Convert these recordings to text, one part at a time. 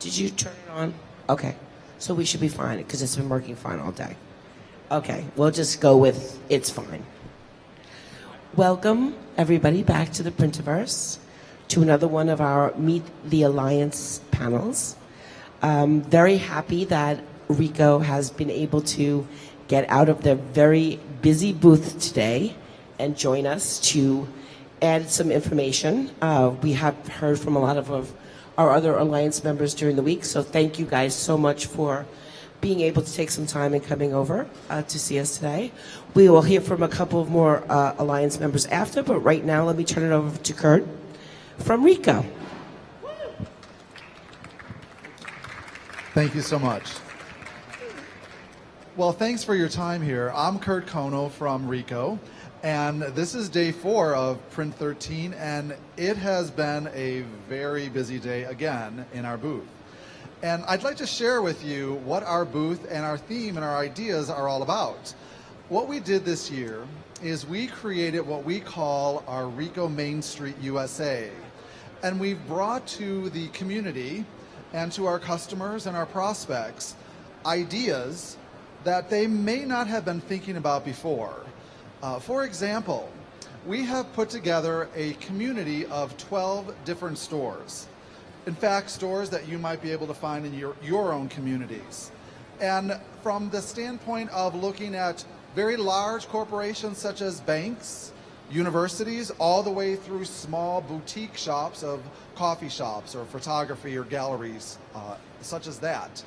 Did you turn it on? Okay. So we should be fine because it's been working fine all day. Okay, we'll just go with it's fine. Welcome, everybody, back to the Printerverse, to another one of our Meet the Alliance panels. Very happy that Rico has been able to get out of their very busy booth today and join us to add some information. We have heard from a lot of our other Alliance members during the week, so thank you guys so much for being able to take some time and coming over to see us today. We will hear from a couple of more Alliance members after, but right now let me turn it over to Kurt from Rico. Thank you so much. Well, thanks for your time here. I'm Kurt Kono from Rico, and this is day 4 of Print 13, and it has been a very busy day again in our booth. And I'd like to share with you what our booth and our theme and our ideas are all about. What we did this year is we created what we call our Rico Main Street USA. And we've brought to the community and to our customers and our prospects ideas that they may not have been thinking about before. For example, we have put together a community of 12 different stores. In fact, stores that you might be able to find in your own communities. And from the standpoint of looking at very large corporations such as banks, universities, all the way through small boutique shops of coffee shops or photography or galleries such as that.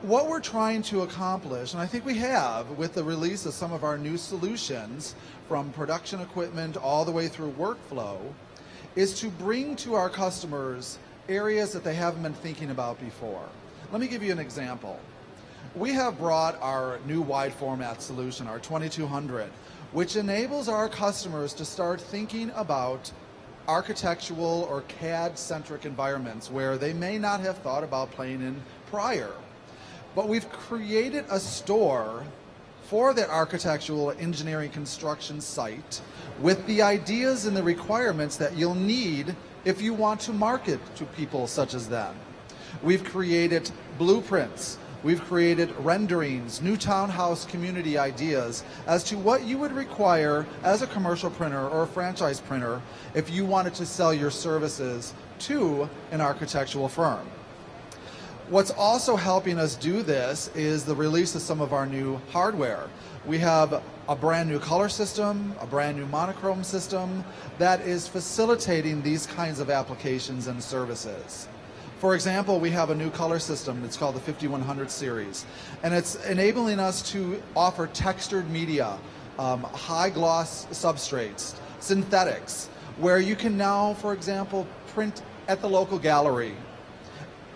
What we're trying to accomplish, and I think we have with the release of some of our new solutions from production equipment all the way through workflow, is to bring to our customers areas that they haven't been thinking about before. Let me give you an example. We have brought our new wide format solution, our 2200, which enables our customers to start thinking about architectural or CAD-centric environments where they may not have thought about playing in prior. But we've created a store for that architectural engineering construction site with the ideas and the requirements that you'll need if you want to market to people such as them. We've created blueprints, we've created renderings, new townhouse community ideas as to what you would require as a commercial printer or a franchise printer if you wanted to sell your services to an architectural firm. What's also helping us do this is the release of some of our new hardware. We have a brand new color system, a brand new monochrome system that is facilitating these kinds of applications and services. For example, we have a new color system. It's called the 5100 series, and it's enabling us to offer textured media, high gloss substrates, synthetics, where you can now, for example, print at the local gallery,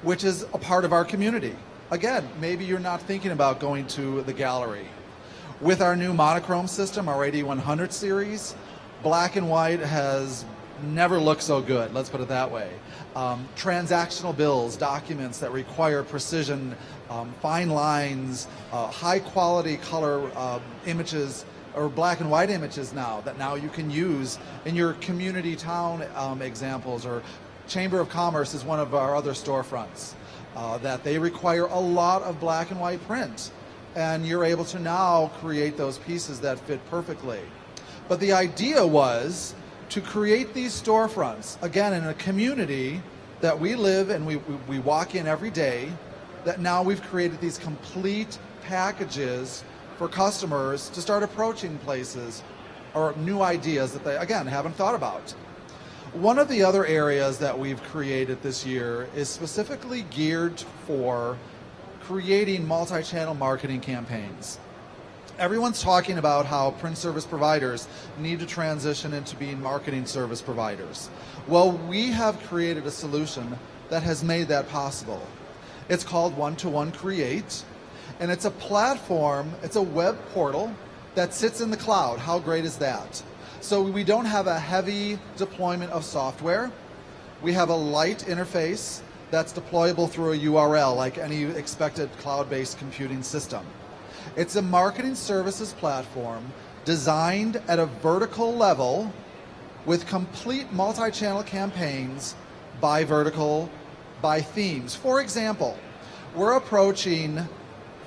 which is a part of our community. Again, maybe you're not thinking about going to the gallery. With our new monochrome system, our 8100 series, black and white has never looked so good, let's put it that way. Transactional bills, documents that require precision, fine lines, high quality color images, or black and white images now that now you can use in your community town examples, or Chamber of Commerce is one of our other storefronts that they require a lot of black and white print, and you're able to now create those pieces that fit perfectly. But the idea was to create these storefronts, again, in a community that we live and we walk in every day, that now we've created these complete packages for customers to start approaching places or new ideas that they, again, haven't thought about. One of the other areas that we've created this year is specifically geared for creating multi-channel marketing campaigns. Everyone's talking about how print service providers need to transition into being marketing service providers. Well, we have created a solution that has made that possible. It's called One-to-One Create, and it's a platform, it's a web portal that sits in the cloud. How great is that? So we don't have a heavy deployment of software. We have a light interface that's deployable through a URL like any expected cloud-based computing system. It's a marketing services platform designed at a vertical level with complete multi-channel campaigns by vertical, by themes. For example, we're approaching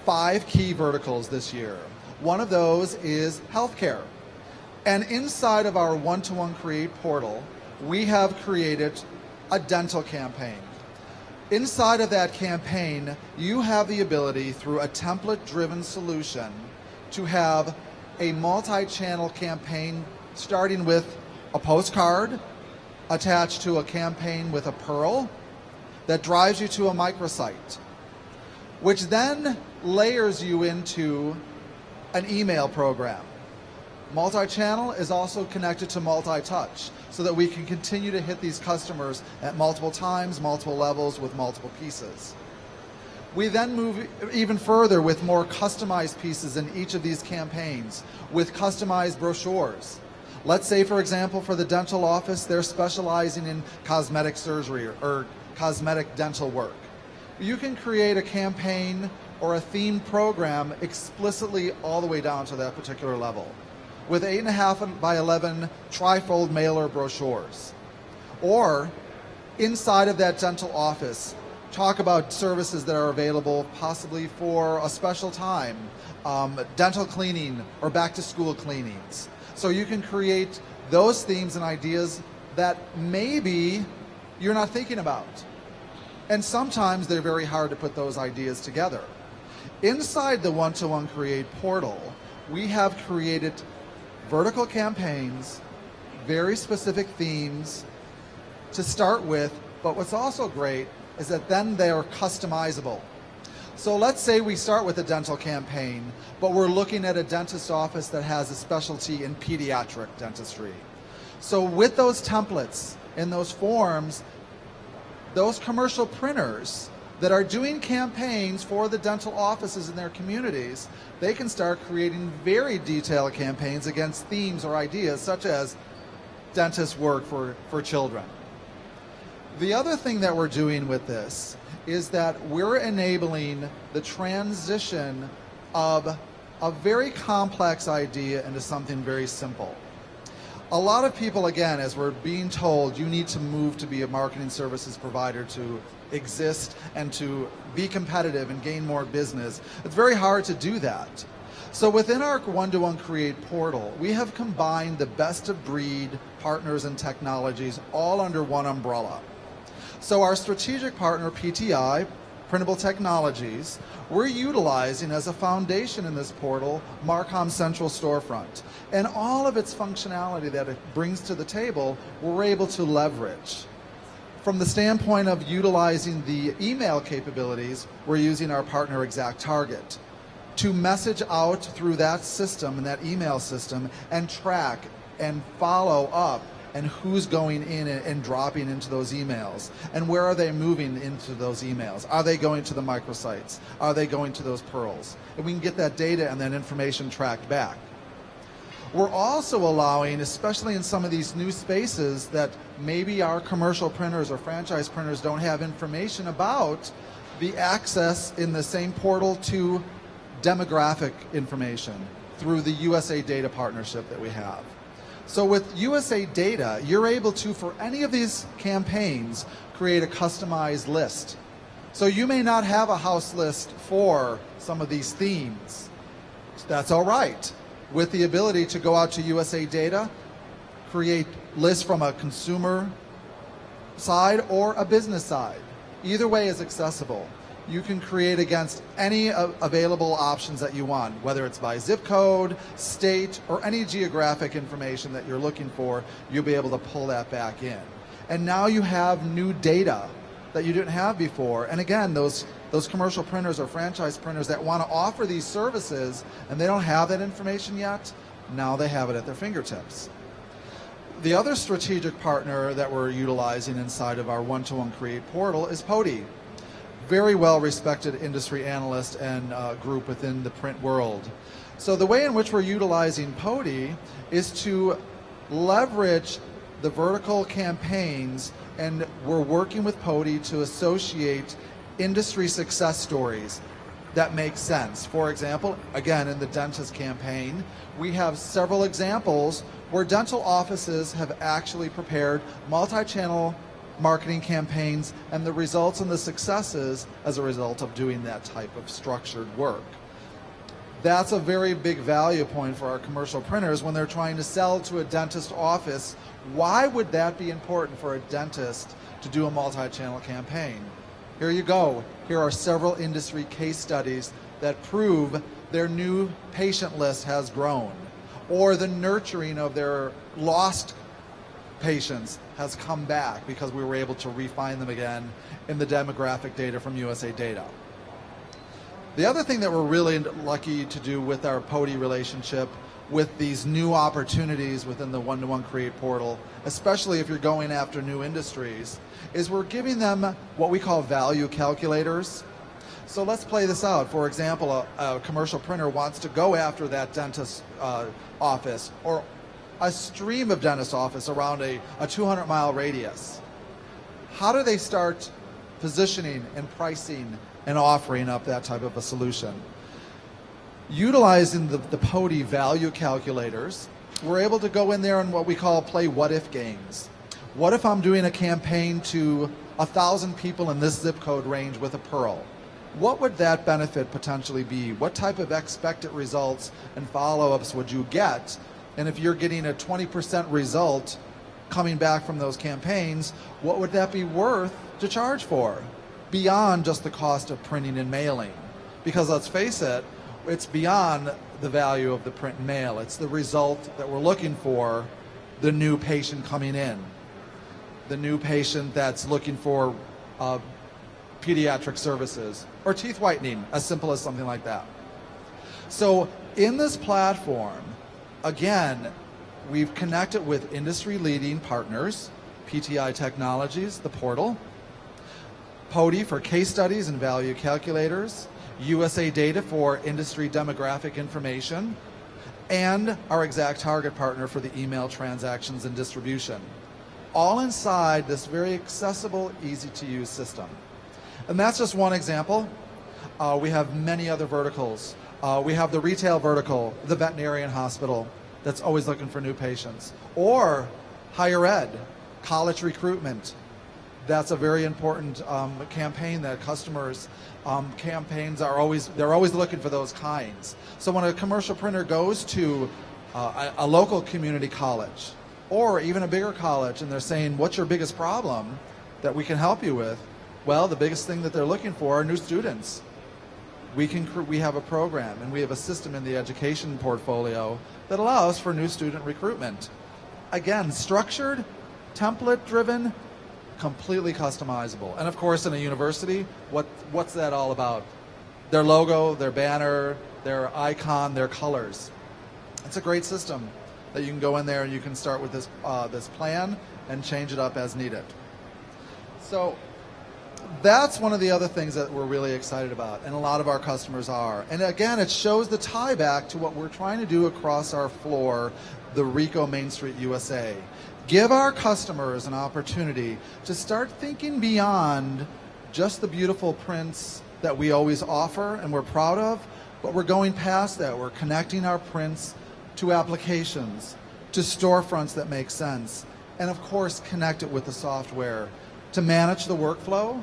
5 key verticals this year. One of those is healthcare. And inside of our One-to-One Create portal, we have created a dental campaign. Inside of that campaign, you have the ability through a template-driven solution to have a multi-channel campaign starting with a postcard attached to a campaign with a pearl that drives you to a microsite, which then layers you into an email program. Multi-channel is also connected to multi-touch so that we can continue to hit these customers at multiple times, multiple levels with multiple pieces. We then move even further with more customized pieces in each of these campaigns with customized brochures. Let's say, for example, for the dental office, they're specializing in cosmetic surgery or cosmetic dental work. You can create a campaign or a themed program explicitly all the way down to that particular level with 8.5 by 11 trifold mailer brochures. Or inside of that dental office, talk about services that are available possibly for a special time, dental cleaning or back to school cleanings. So you can create those themes and ideas that maybe you're not thinking about. And sometimes they're very hard to put those ideas together. Inside the One-to-One Create portal, we have created vertical campaigns, very specific themes to start with, but what's also great is that then they're customizable. So let's say we start with a dental campaign, but we're looking at a dentist office that has a specialty in pediatric dentistry. So with those templates and those forms, those commercial printers that are doing campaigns for the dental offices in their communities, they can start creating very detailed campaigns against themes or ideas such as dentist work for children. The other thing that we're doing with this is that we're enabling the transition of a very complex idea into something very simple. A lot of people, again, as we're being told, you need to move to be a marketing services provider to exist and to be competitive and gain more business. It's very hard to do that. So within our One-to-One Create portal, we have combined the best of breed partners and technologies all under one umbrella. So our strategic partner, PTI, Printable Technologies, we're utilizing as a foundation in this portal Marcom Central Storefront. And all of its functionality that it brings to the table, we're able to leverage. From the standpoint of utilizing the email capabilities, we're using our partner ExactTarget to message out through that system and that email system and track and follow up and who's going in and dropping into those emails and where are they moving into those emails. Are they going to the microsites? Are they going to those pearls? And we can get that data and that information tracked back. We're also allowing, especially in some of these new spaces that maybe our commercial printers or franchise printers don't have information about, the access in the same portal to demographic information through the USA Data partnership that we have. So with USA Data, you're able to, for any of these campaigns, create a customized list. So you may not have a house list for some of these themes. That's all right. With the ability to go out to USA Data, create lists from a consumer side or a business side. Either way is accessible. You can create against any available options that you want, whether it's by zip code, state, or any geographic information that you're looking for, you'll be able to pull that back in. And now you have new data that you didn't have before. And again, those commercial printers or franchise printers that want to offer these services and they don't have that information yet, now they have it at their fingertips. The other strategic partner that we're utilizing inside of our One-to-One Create portal is Pody. Very well-respected industry analyst and group within the print world. So the way in which we're utilizing Pody is to leverage the vertical campaigns, and we're working with Pody to associate industry success stories that make sense. For example, again, in the dentist campaign, we have several examples where dental offices have actually prepared multi-channel marketing campaigns, and the results and the successes as a result of doing that type of structured work. That's a very big value point for our commercial printers when they're trying to sell to a dentist office. Why would that be important for a dentist to do a multi-channel campaign? Here you go. Here are several industry case studies that prove their new patient list has grown, or the nurturing of their lost patients has come back because we were able to refine them again in the demographic data from USA Data. The other thing that we're really lucky to do with our Pody relationship, with these new opportunities within the One-to-One Create portal, especially if you're going after new industries, is we're giving them what we call value calculators. So let's play this out. For example, a commercial printer wants to go after that dentist office, or a stream of dentist office around a 200-mile radius. How do they start positioning and pricing and offering up that type of a solution? Utilizing the Pody value calculators, we're able to go in there and what we call play what-if games. What if I'm doing a campaign to 1,000 people in this zip code range with a Pearl? What would that benefit potentially be? What type of expected results and follow-ups would you get? And if you're getting a 20% result coming back from those campaigns, what would that be worth to charge for? Beyond just the cost of printing and mailing. Because let's face it, it's beyond the value of the print and mail. It's the result that we're looking for, the new patient coming in. The new patient that's looking for pediatric services or teeth whitening, as simple as something like that. So in this platform, again, we've connected with industry-leading partners, PTI Technologies, the portal, Pody for case studies and value calculators, USA Data for industry demographic information, and our ExactTarget partner for the email transactions and distribution. All inside this very accessible, easy-to-use system. And that's just one example. We have many other verticals. We have the retail vertical, the veterinarian hospital that's always looking for new patients, or higher ed, college recruitment. That's a very important campaign that customers campaigns are always looking for those kinds. So when a commercial printer goes to a local community college or even a bigger college and they're saying, what's your biggest problem that we can help you with? Well, the biggest thing that they're looking for are new students. We have a program and we have a system in the education portfolio that allows for new student recruitment. Again, structured, template-driven, completely customizable. And of course, in a university, what's that all about? Their logo, their banner, their icon, their colors. It's a great system that you can go in there and you can start with this plan and change it up as needed. So that's one of the other things that we're really excited about, and a lot of our customers are. And again, it shows the tie back to what we're trying to do across our floor, the Ricoh Main Street USA. Give our customers an opportunity to start thinking beyond just the beautiful prints that we always offer and we're proud of, but we're going past that. We're connecting our prints to applications, to storefronts that make sense, and of course connect it with the software to manage the workflow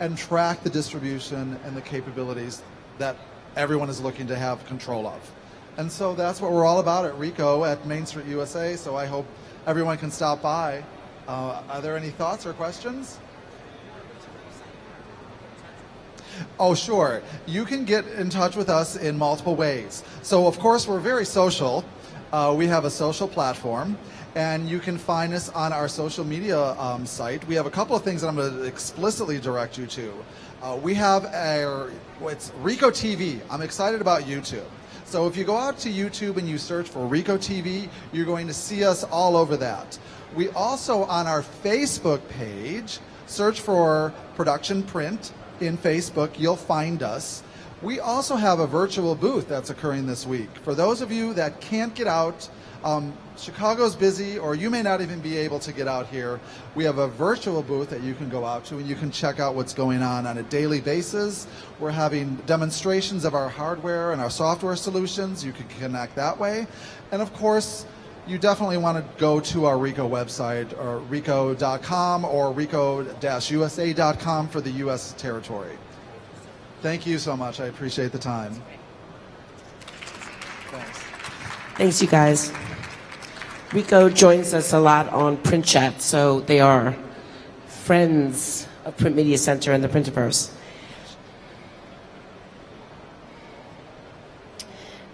and track the distribution and the capabilities that everyone is looking to have control of. And so that's what we're all about at Ricoh at Main Street USA, so I hope everyone can stop by. Are there any thoughts or questions? Oh, sure. You can get in touch with us in multiple ways. So, of course, we're very social. We have a social platform, and you can find us on our social media site. We have a couple of things that I'm going to explicitly direct you to. We have it's Ricoh TV. I'm excited about YouTube. So if you go out to YouTube and you search for Ricoh TV, you're going to see us all over that. We also, on our Facebook page, search for Production Print in Facebook. You'll find us. We also have a virtual booth that's occurring this week. For those of you that can't get out, Chicago's busy, or you may not even be able to get out here, we have a virtual booth that you can go out to and you can check out what's going on a daily basis. We're having demonstrations of our hardware and our software solutions. You can connect that way. And of course, you definitely want to go to our Ricoh website, or ricoh.com or ricoh-usa.com for the U.S. territory. Thank you so much. I appreciate the time. Thanks. Thanks, you guys. Ricoh joins us a lot on Print Chat, so they are friends of Print Media Center and the Printiverse.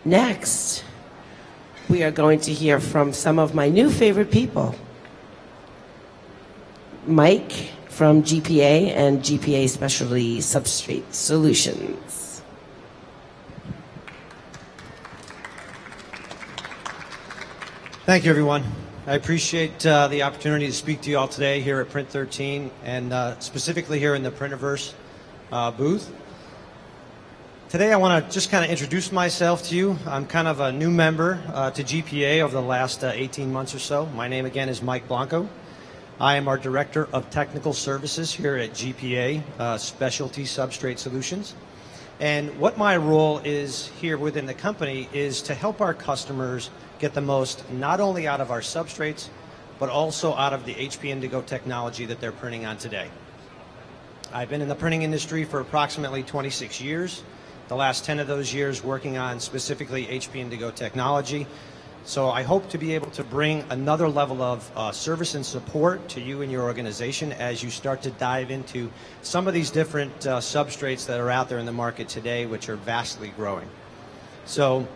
Next, we are going to hear from some of my new favorite people. Mike from GPA and GPA Specialty Substrate Solutions. Thank you, everyone. I appreciate the opportunity to speak to you all today here at Print 13 and specifically here in the Printiverse booth. Today I want to just kind of introduce myself to you. I'm kind of a new member to GPA over the last 18 months or so. My name again is Mike Blanco. I am our Director of Technical Services here at GPA, Specialty Substrate Solutions. And what my role is here within the company is to help our customers get the most not only out of our substrates, but also out of the HP Indigo technology that they're printing on today. I've been in the printing industry for approximately 26 years. The last 10 of those years working on specifically HP Indigo technology. So I hope to be able to bring another level of service and support to you and your organization as you start to dive into some of these different substrates that are out there in the market today, which are vastly growing. So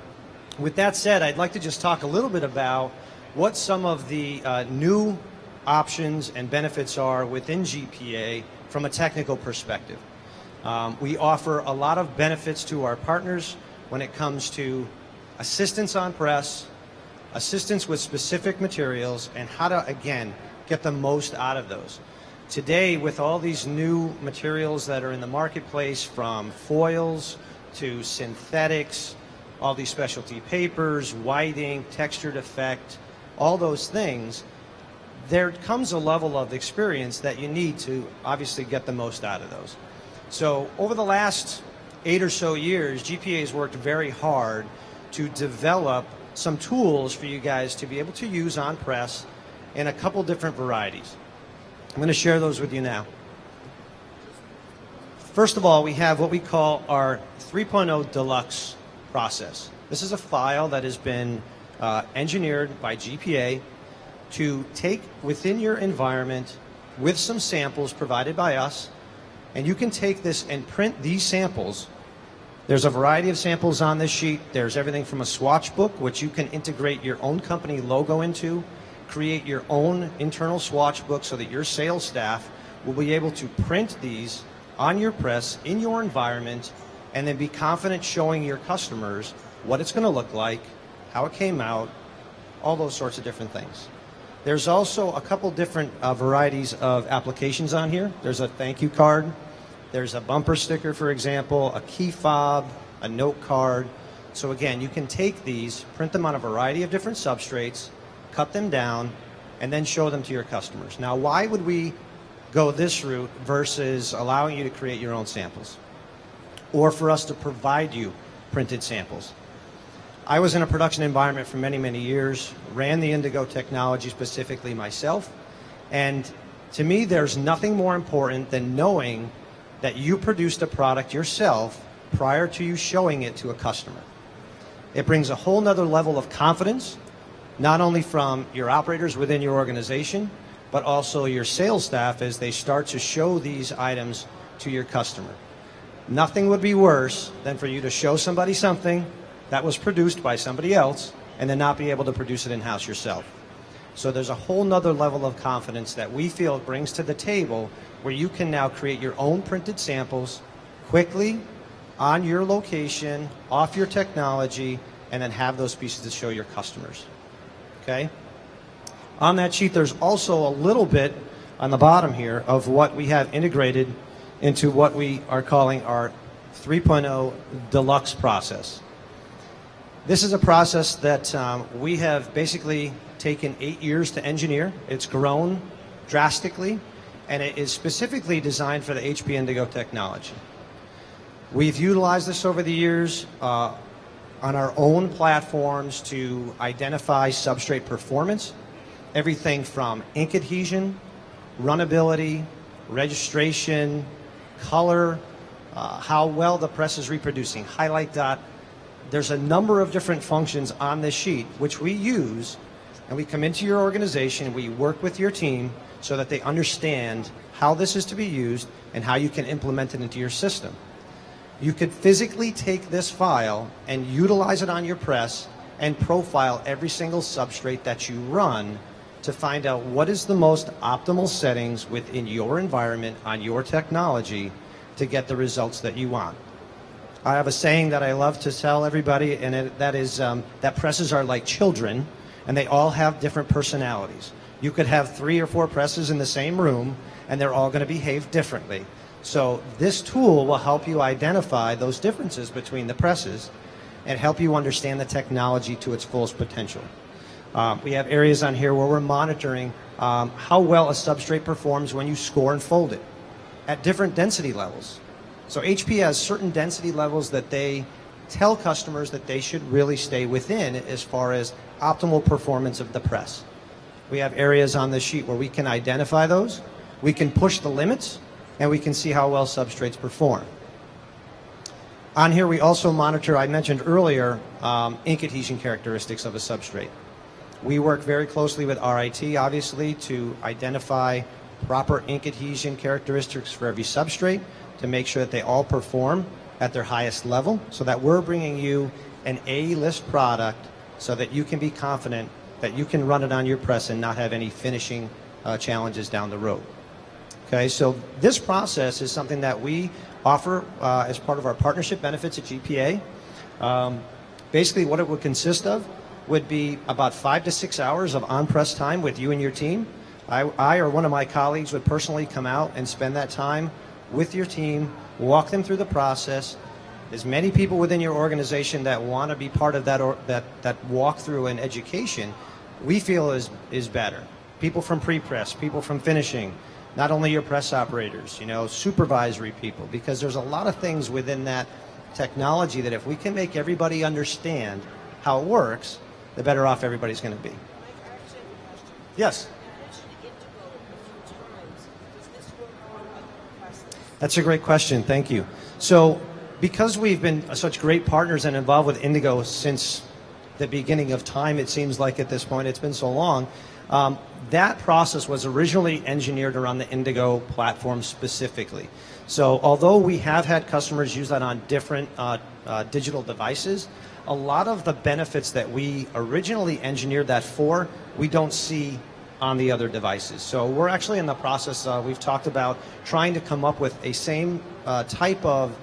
with that said, I'd like to just talk a little bit about what some of the new options and benefits are within GPA from a technical perspective. We offer a lot of benefits to our partners when it comes to assistance on press, assistance with specific materials, and how to, again, get the most out of those. Today, with all these new materials that are in the marketplace, from foils to synthetics, all these specialty papers, whiting, textured effect, all those things, there comes a level of experience that you need to obviously get the most out of those. So over the last 8 or so years, GPA has worked very hard to develop some tools for you guys to be able to use on press in a couple different varieties. I'm going to share those with you now. First of all, we have what we call our 3.0 Deluxe process. This is a file that has been engineered by GPA to take within your environment with some samples provided by us. And you can take this and print these samples. There's a variety of samples on this sheet. There's everything from a swatch book, which you can integrate your own company logo into, create your own internal swatch book so that your sales staff will be able to print these on your press in your environment and then be confident showing your customers what it's going to look like, how it came out, all those sorts of different things. There's also a couple different varieties of applications on here. There's a thank you card. There's a bumper sticker, for example, a key fob, a note card. So again, you can take these, print them on a variety of different substrates, cut them down, and then show them to your customers. Now, why would we go this route versus allowing you to create your own samples? Or for us to provide you printed samples? I was in a production environment for many, many years, ran the Indigo technology specifically myself, and to me there's nothing more important than knowing that you produced a product yourself prior to you showing it to a customer. It brings a whole nother level of confidence, not only from your operators within your organization, but also your sales staff as they start to show these items to your customer. Nothing would be worse than for you to show somebody something that was produced by somebody else and then not be able to produce it in-house yourself. So there's a whole nother level of confidence that we feel it brings to the table where you can now create your own printed samples quickly on your location, off your technology, and then have those pieces to show your customers. Okay? On that sheet, there's also a little bit on the bottom here of what we have integrated into what we are calling our 3.0 Deluxe process. This is a process that we have basically taken 8 years to engineer. It's grown drastically, and it is specifically designed for the HP Indigo technology. We've utilized this over the years on our own platforms to identify substrate performance, everything from ink adhesion, runnability, registration, color, how well the press is reproducing, highlight dot. There's a number of different functions on this sheet which we use, and we come into your organization, we work with your team so that they understand how this is to be used and how you can implement it into your system. You could physically take this file and utilize it on your press and profile every single substrate that you run to find out what is the most optimal settings within your environment on your technology to get the results that you want. I have a saying that I love to tell everybody, and that is that presses are like children, and they all have different personalities. You could have 3 or 4 presses in the same room, and they're all going to behave differently. So this tool will help you identify those differences between the presses and help you understand the technology to its fullest potential. We have areas on here where we're monitoring how well a substrate performs when you score and fold it at different density levels. So HP has certain density levels that they tell customers that they should really stay within as far as optimal performance of the press. We have areas on the sheet where we can identify those, we can push the limits, and we can see how well substrates perform. On here we also monitor, I mentioned earlier, ink adhesion characteristics of a substrate. We work very closely with RIT, obviously, to identify proper ink adhesion characteristics for every substrate to make sure that they all perform at their highest level, so that we're bringing you an A-list product so that you can be confident that you can run it on your press and not have any finishing challenges down the road. Okay, so this process is something that we offer as part of our partnership benefits at GPA. Basically what it would consist of would be about 5 to 6 hours of on-press time with you and your team. I or one of my colleagues would personally come out and spend that time with your team, walk them through the process. As many people within your organization that want to be part of that walkthrough and education, we feel is better. People from pre-press, people from finishing, not only your press operators, you know, supervisory people, because there's a lot of things within that technology that if we can make everybody understand how it works, the better off everybody's going to be. Yes? That's a great question. Thank you. So because we've been such great partners and involved with Indigo since the beginning of time, it seems like at this point, it's been so long, that process was originally engineered around the Indigo platform specifically. So although we have had customers use that on different digital devices, a lot of the benefits that we originally engineered that for, we don't see on the other devices. So we're actually in the process, we've talked about trying to come up with a same type of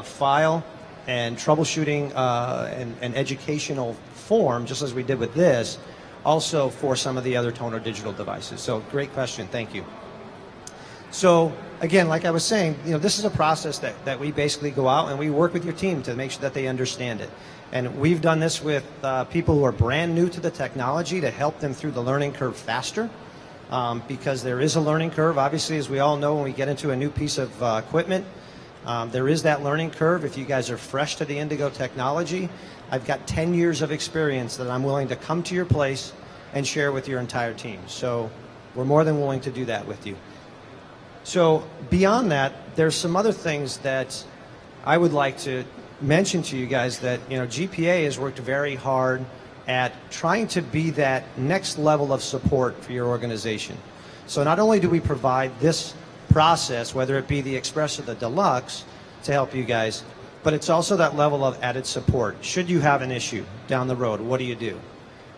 file and troubleshooting and educational form, just as we did with this, also for some of the other toner digital devices. So great question, thank you. So again, like I was saying, you know, this is a process that we basically go out and we work with your team to make sure that they understand it. And we've done this with people who are brand new to the technology to help them through the learning curve faster, because there is a learning curve. Obviously, as we all know, when we get into a new piece of equipment, there is that learning curve. If you guys are fresh to the Indigo technology, I've got 10 years of experience that I'm willing to come to your place and share with your entire team. So we're more than willing to do that with you. So beyond that, there's some other things that I would like to mention to you guys that, you know, GPA has worked very hard at trying to be that next level of support for your organization. So not only do we provide this process, whether it be the Express or the Deluxe, to help you guys, but it's also that level of added support. Should you have an issue down the road, what do you do?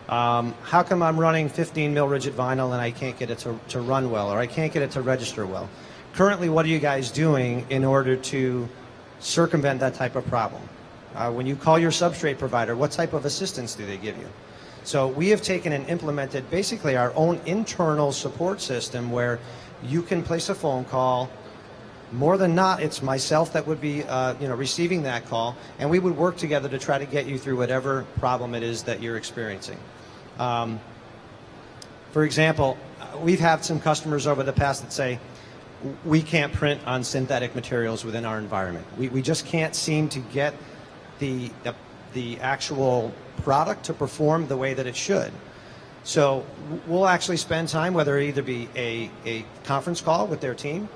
How come I'm running 15 mil rigid vinyl and I can't get it to run well, or I can't get it to register well? Currently, what are you guys doing in order to circumvent that type of problem? When you call your substrate provider, what type of assistance do they give you? So we have taken and implemented basically our own internal support system where you can place a phone call. More than not, it's myself that would be receiving that call, and we would work together to try to get you through whatever problem it is that you're experiencing. For example, we've had some customers over the past that say, we can't print on synthetic materials within our environment. We just can't seem to get the the actual product to perform the way that it should. So we'll actually spend time, whether it either be a conference call with their team.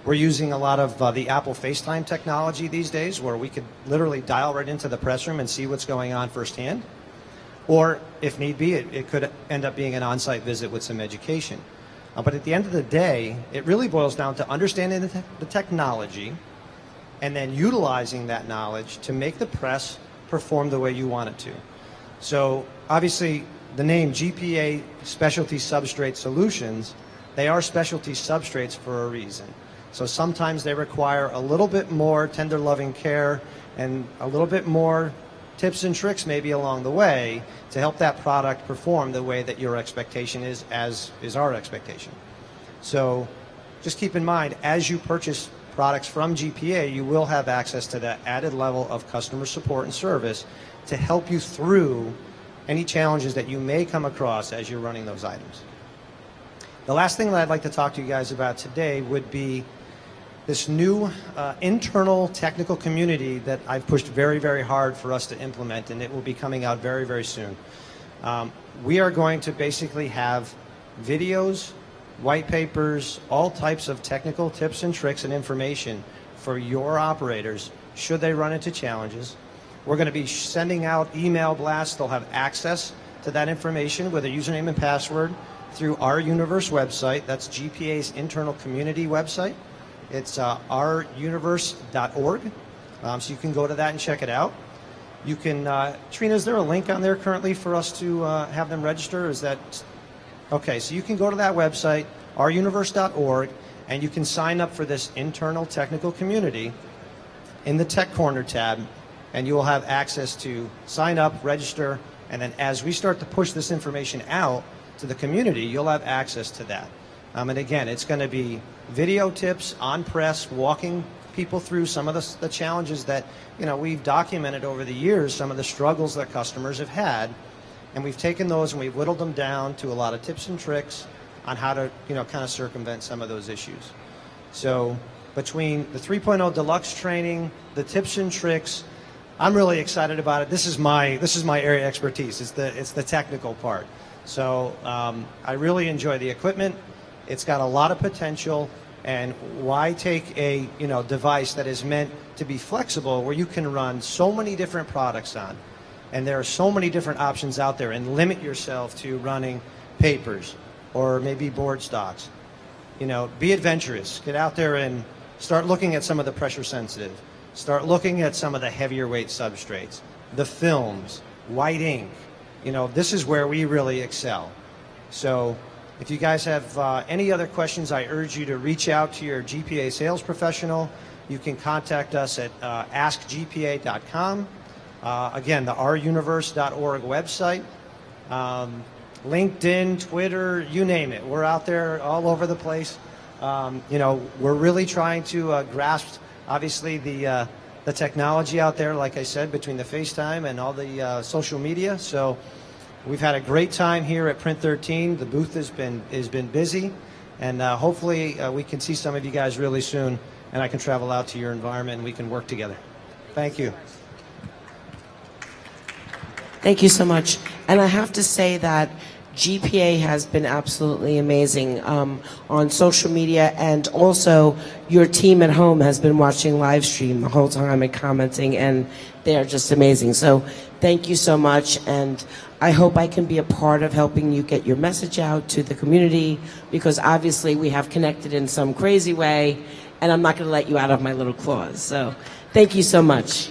We're using a lot of the Apple FaceTime technology these days, where we could literally dial right into the press room and see what's going on firsthand. Or if need be, it could end up being an on-site visit with some education. But at the end of the day, it really boils down to understanding the technology and then utilizing that knowledge to make the press perform the way you want it to. So obviously, the name GPA Specialty Substrate Solutions, they are specialty substrates for a reason. So sometimes they require a little bit more tender loving care and a little bit more tips and tricks maybe along the way to help that product perform the way that your expectation is, as is our expectation. So just keep in mind, as you purchase products from GPA, you will have access to that added level of customer support and service to help you through any challenges that you may come across as you're running those items. The last thing that I'd like to talk to you guys about today would be this new internal technical community that I've pushed very, very hard for us to implement, and it will be coming out very, very soon. We are going to basically have videos, white papers, all types of technical tips and tricks and information for your operators should they run into challenges. We're going to be sending out email blasts. They'll have access to that information with a username and password through our Universe website. That's GPA's internal community website. It's ouruniverse.org, so you can go to that and check it out. You can, Trina, is there a link on there currently for us to have them register? Is that, okay, so you can go to that website, ouruniverse.org, and you can sign up for this internal technical community in the Tech Corner tab, and you will have access to sign up, register, and then as we start to push this information out to the community, you'll have access to that. And again, it's going to be video tips on press, walking people through some of the challenges that, you know, we've documented over the years, some of the struggles that customers have had, and we've taken those and we've whittled them down to a lot of tips and tricks on how to, you know, kind of circumvent some of those issues. So between the 3.0 Deluxe training, the tips and tricks, I'm really excited about it. This is my area of expertise. It's the technical part. So I really enjoy the equipment. It's got a lot of potential, and why take a device that is meant to be flexible, where you can run so many different products on, and there are so many different options out there, and limit yourself to running papers or maybe board stocks. You know, be adventurous. Get out there and start looking at some of the pressure sensitive. Start looking at some of the heavier weight substrates, the films, white ink. You know, this is where we really excel. So if you guys have any other questions, I urge you to reach out to your GPA sales professional. You can contact us at askgpa.com. Again, the ouruniverse.org website. LinkedIn, Twitter, you name it. We're out there all over the place. You know, we're really trying to grasp, obviously, the technology out there, like I said, between the FaceTime and all the social media. So we've had a great time here at Print 13. The booth has been busy, and hopefully we can see some of you guys really soon, and I can travel out to your environment and we can work together. Thank you. Thank you so much. And I have to say that GPA has been absolutely amazing on social media, and also your team at home has been watching live stream the whole time and commenting, and they are just amazing. So thank you so much, and I hope I can be a part of helping you get your message out to the community, because obviously we have connected in some crazy way, and I'm not going to let you out of my little claws. So thank you so much.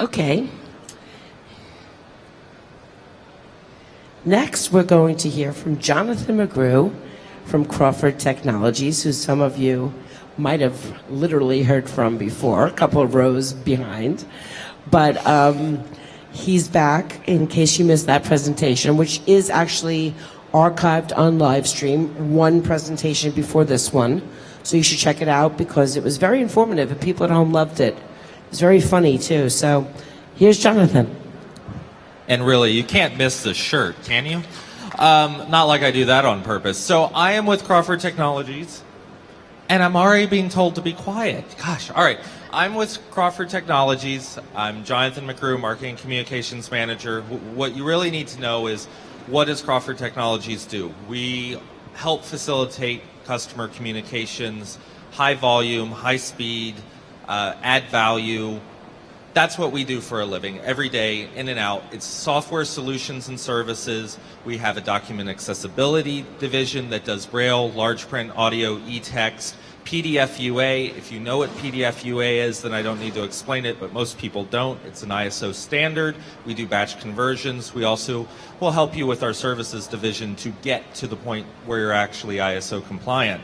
Okay. Next, we're going to hear from Jonathan McGrew from Crawford Technologies, who some of you might have literally heard from before, a couple of rows behind. But he's back in case you missed that presentation, which is actually archived on live stream, one presentation before this one. So you should check it out because it was very informative and people at home loved it. It was very funny too. So here's Jonathan. And really, you can't miss the shirt, can you? Not like I do that on purpose. So I am with Crawford Technologies, and I'm already being told to be quiet. Gosh, all right. I'm with Crawford Technologies. I'm Jonathan McGrew, Marketing Communications Manager. What you really need to know is, what does Crawford Technologies do? We help facilitate customer communications, high volume, high speed, add value. That's what we do for a living, every day, in and out. It's software solutions and services. We have a document accessibility division that does Braille, large print, audio, e-text, PDF UA. If you know what PDF UA is, then I don't need to explain it, but most people don't. It's an ISO standard. We do batch conversions. We also will help you with our services division to get to the point where you're actually ISO compliant.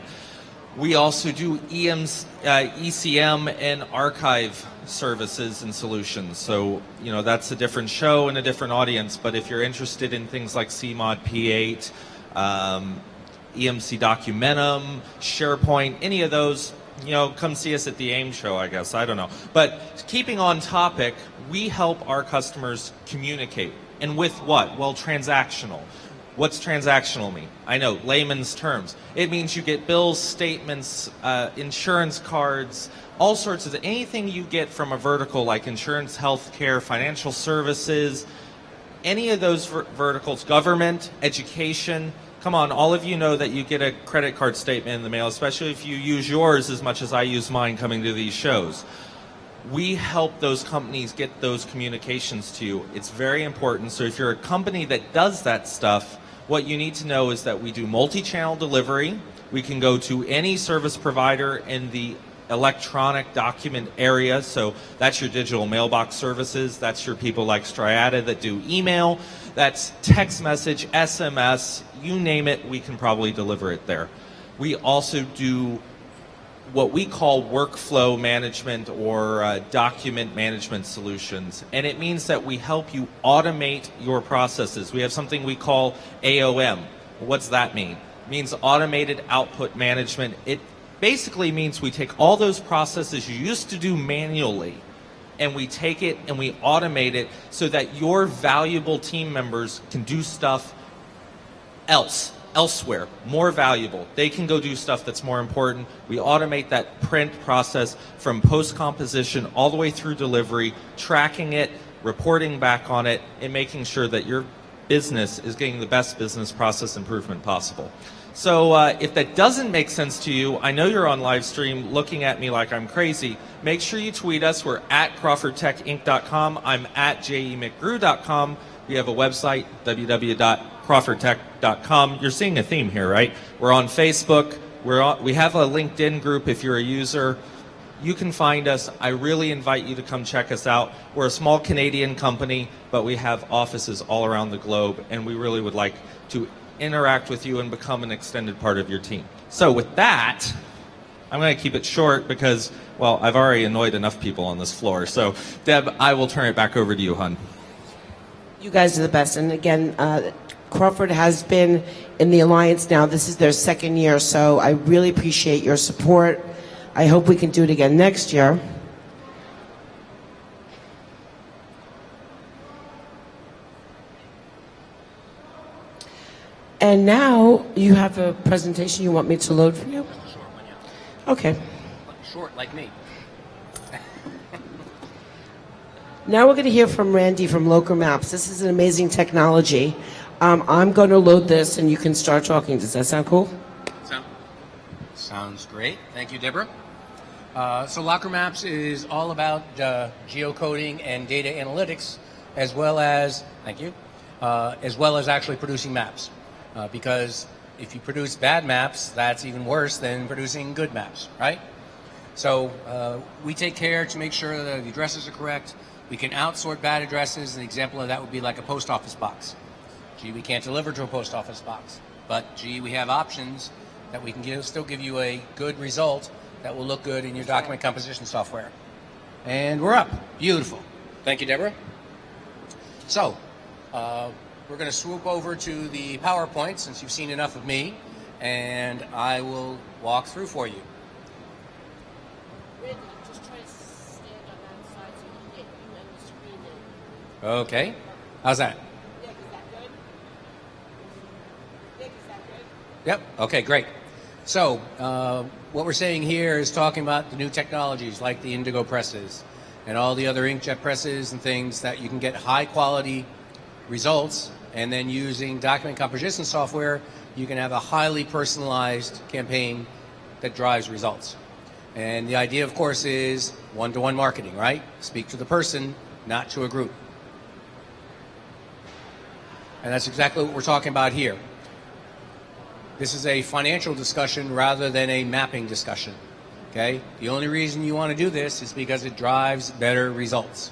We also do ECM and archive services and solutions. So, you know, that's a different show and a different audience, but if you're interested in things like CMOD P8, EMC Documentum, SharePoint, any of those, you know, come see us at the AIM show, I guess. I don't know. But keeping on topic, we help our customers communicate. And with what? Well, transactional. What's transactional mean? I know, layman's terms. It means you get bills, statements, insurance cards, all sorts of anything you get from a vertical like insurance, healthcare, financial services, any of those verticals, government, education. Come on, all of you know that you get a credit card statement in the mail, especially if you use yours as much as I use mine coming to these shows. We help those companies get those communications to you. It's very important. So if you're a company that does that stuff, what you need to know is that we do multi-channel delivery. We can go to any service provider in the electronic document area. So that's your digital mailbox services. That's your people like Striata that do email. That's text message, SMS, you name it, we can probably deliver it there. We also do what we call workflow management or document management solutions. And it means that we help you automate your processes. We have something we call AOM. What's that mean? It means automated output management. It basically means we take all those processes you used to do manually, and we take it and we automate it so that your valuable team members can do stuff elsewhere, more valuable. They can go do stuff that's more important. We automate that print process from post-composition all the way through delivery, tracking it, reporting back on it, and making sure that your business is getting the best business process improvement possible. So if that doesn't make sense to you, I know you're on live stream looking at me like I'm crazy. Make sure you tweet us. We're at CrawfordTechInc.com. I'm at JEMcGrew.com. We have a website, www.CrawfordTech.com. You're seeing a theme here, right? We're on Facebook. We have a LinkedIn group if you're a user. You can find us. I really invite you to come check us out. We're a small Canadian company, but we have offices all around the globe, and we really would like to interact with you and become an extended part of your team. So with that, I'm going to keep it short because, well, I've already annoyed enough people on this floor. So, Deb, I will turn it back over to you, hon. You guys are the best. And again, Crawford has been in the Alliance now. This is their second year, so I really appreciate your support. I hope we can do it again next year. And now you have a presentation you want me to load for you? Short one, yeah. Okay. Short like me. Now we're going to hear from Randy from Local Maps. This is an amazing technology. I'm going to load this and you can start talking. Does that sound cool? Sounds great. Thank you, Deborah. So Locker Maps is all about geocoding and data analytics, as well as, thank you, as well as actually producing maps. Because if you produce bad maps, that's even worse than producing good maps, right? So we take care to make sure that the addresses are correct. We can outsort bad addresses. An example of that would be like a post office box. Gee, we can't deliver to a post office box, but gee, we have options that we can still give you a good result that will look good in your document composition software. And we're up. Beautiful. Thank you, Deborah. So, we're going to swoop over to the PowerPoint since you've seen enough of me, and I will walk through for you. Randy, just try to stand on that side so we can get you and the screen in. Okay. How's that? Nick, is that good? Nick, is that good? Yep. Okay, great. So, what we're saying here is talking about the new technologies like the Indigo presses and all the other inkjet presses and things that you can get high quality results, and then using document composition software, you can have a highly personalized campaign that drives results. And the idea, of course, is one-to-one marketing, right? Speak to the person, not to a group. And that's exactly what we're talking about here. This is a financial discussion rather than a mapping discussion. Okay? The only reason you want to do this is because it drives better results.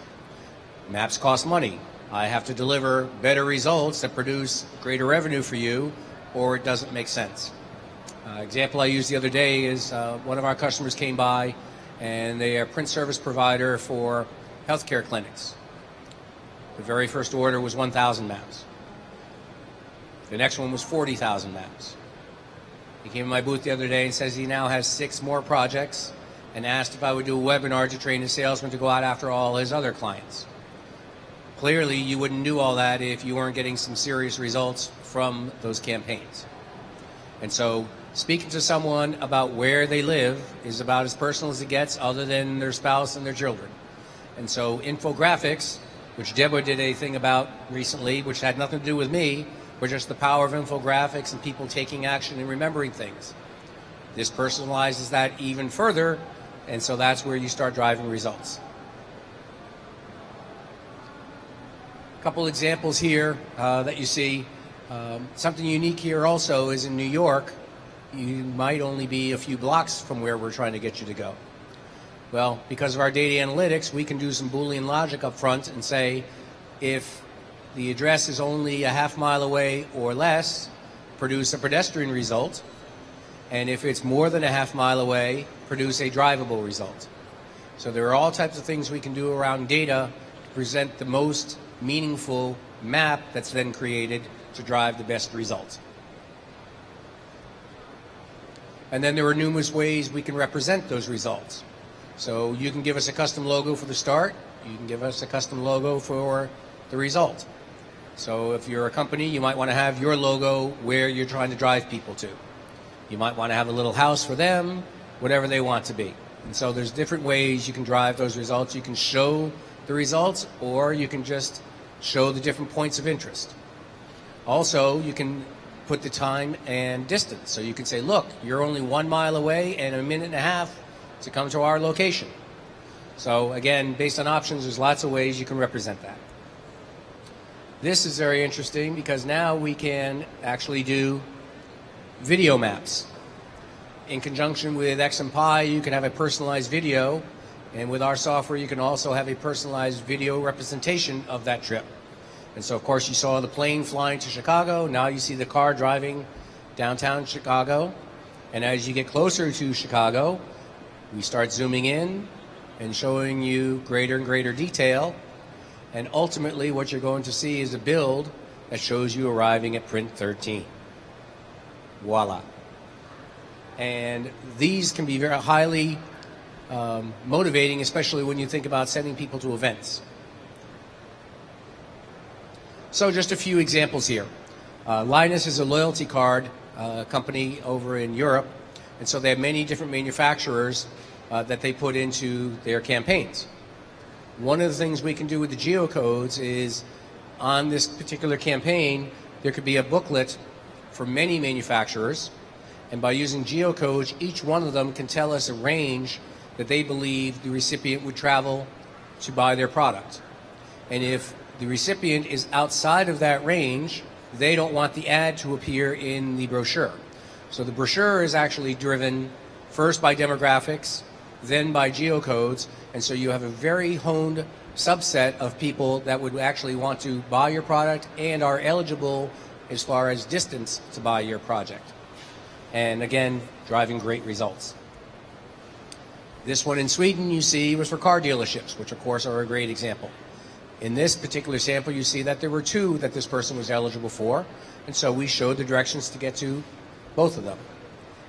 Maps cost money. I have to deliver better results that produce greater revenue for you, or it doesn't make sense. Example I used the other day is one of our customers came by, and they are a print service provider for healthcare clinics. The very first order was 1,000 maps. The next one was 40,000 maps. He came to my booth the other day and says he now has 6 more projects, and asked if I would do a webinar to train his salesman to go out after all his other clients. Clearly, you wouldn't do all that if you weren't getting some serious results from those campaigns. And so, speaking to someone about where they live is about as personal as it gets, other than their spouse and their children. And so, infographics, which Deborah did a thing about recently, which had nothing to do with me, but just the power of infographics and people taking action and remembering things. This personalizes that even further, and so that's where you start driving results. A couple examples here that you see. Something unique here also is in New York, you might only be a few blocks from where we're trying to get you to go. Well, because of our data analytics, we can do some Boolean logic up front and say, if the address is only a half mile away or less, produce a pedestrian result. And if it's more than a half mile away, produce a drivable result. So there are all types of things we can do around data to present the most meaningful map that's then created to drive the best results. And then there are numerous ways we can represent those results. So you can give us a custom logo for the start. You can give us a custom logo for the result. So if you're a company, you might want to have your logo where you're trying to drive people to. You might want to have a little house for them, whatever they want to be. And so there's different ways you can drive those results. You can show the results, or you can just show the different points of interest. Also, you can put the time and distance. So you can say, look, you're only 1 mile away and a minute and a half to come to our location. So again, based on options, there's lots of ways you can represent that. This is very interesting because now we can actually do video maps. In conjunction with XMPie, you can have a personalized video, and with our software, you can also have a personalized video representation of that trip. And so, of course, you saw the plane flying to Chicago. Now you see the car driving downtown Chicago. And as you get closer to Chicago, we start zooming in and showing you greater and greater detail. And ultimately, what you're going to see is a build that shows you arriving at Print 13. Voila. And these can be very highly motivating, especially when you think about sending people to events. So just a few examples here. Linus is a loyalty card company over in Europe, and so they have many different manufacturers that they put into their campaigns. One of the things we can do with the geocodes is, on this particular campaign, there could be a booklet for many manufacturers, and by using geocodes, each one of them can tell us a range that they believe the recipient would travel to buy their product. And if the recipient is outside of that range, they don't want the ad to appear in the brochure. So the brochure is actually driven first by demographics, then by geocodes, and so you have a very honed subset of people that would actually want to buy your product and are eligible as far as distance to buy your project. And again, driving great results. This one in Sweden you see was for car dealerships, which of course are a great example. In this particular sample, you see that there were 2 that this person was eligible for, and so we showed the directions to get to both of them.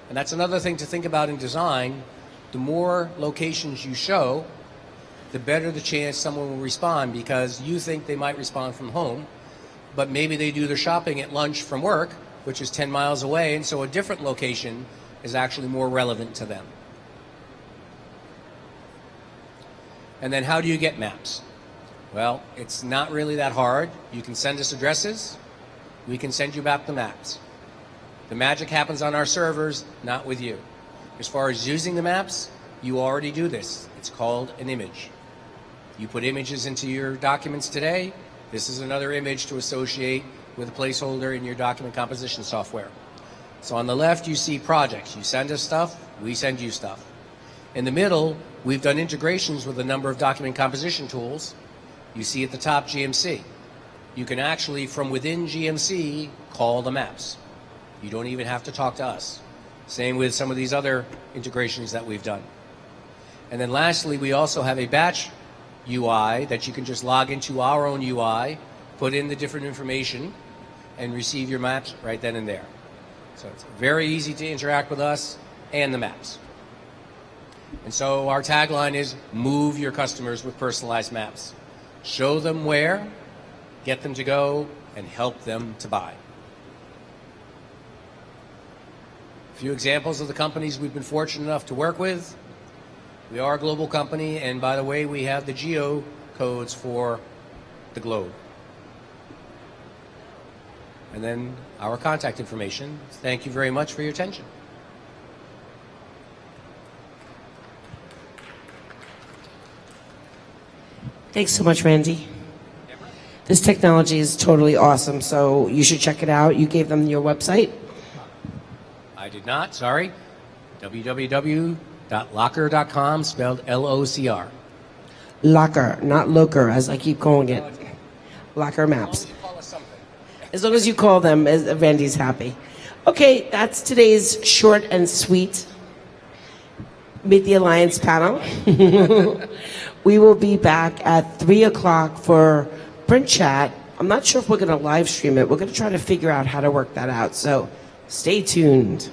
And that's another thing to think about in design. The more locations you show, the better the chance someone will respond, because you think they might respond from home, but maybe they do their shopping at lunch from work, which is 10 miles away, and so a different location is actually more relevant to them. And then how do you get maps? Well, it's not really that hard. You can send us addresses. We can send you back the maps. The magic happens on our servers, not with you. As far as using the maps, you already do this. It's called an image. You put images into your documents today. This is another image to associate with a placeholder in your document composition software. So on the left, you see projects. You send us stuff, we send you stuff. In the middle, we've done integrations with a number of document composition tools. You see at the top GMC. You can actually, from within GMC, call the maps. You don't even have to talk to us. Same with some of these other integrations that we've done. And then lastly, we also have a batch UI that you can just log into our own UI, put in the different information, and receive your maps right then and there. So it's very easy to interact with us and the maps. And so our tagline is, move your customers with personalized maps. Show them where, get them to go, and help them to buy. A few examples of the companies we've been fortunate enough to work with. We are a global company, and by the way, we have the geo codes for the globe. And then our contact information. Thank you very much for your attention. Thanks so much, Randy. This technology is totally awesome, so you should check it out. You gave them your website? I did not, sorry. www.locker.com, spelled L-O-C-R. Locker, not Locker, as I keep calling it. Locker Maps. As long as you call them, Randy's happy. Okay, that's today's short and sweet Meet the Alliance panel. We will be back at 3 o'clock for print chat. I'm not sure if we're going to live stream it. We're going to try to figure out how to work that out. So stay tuned.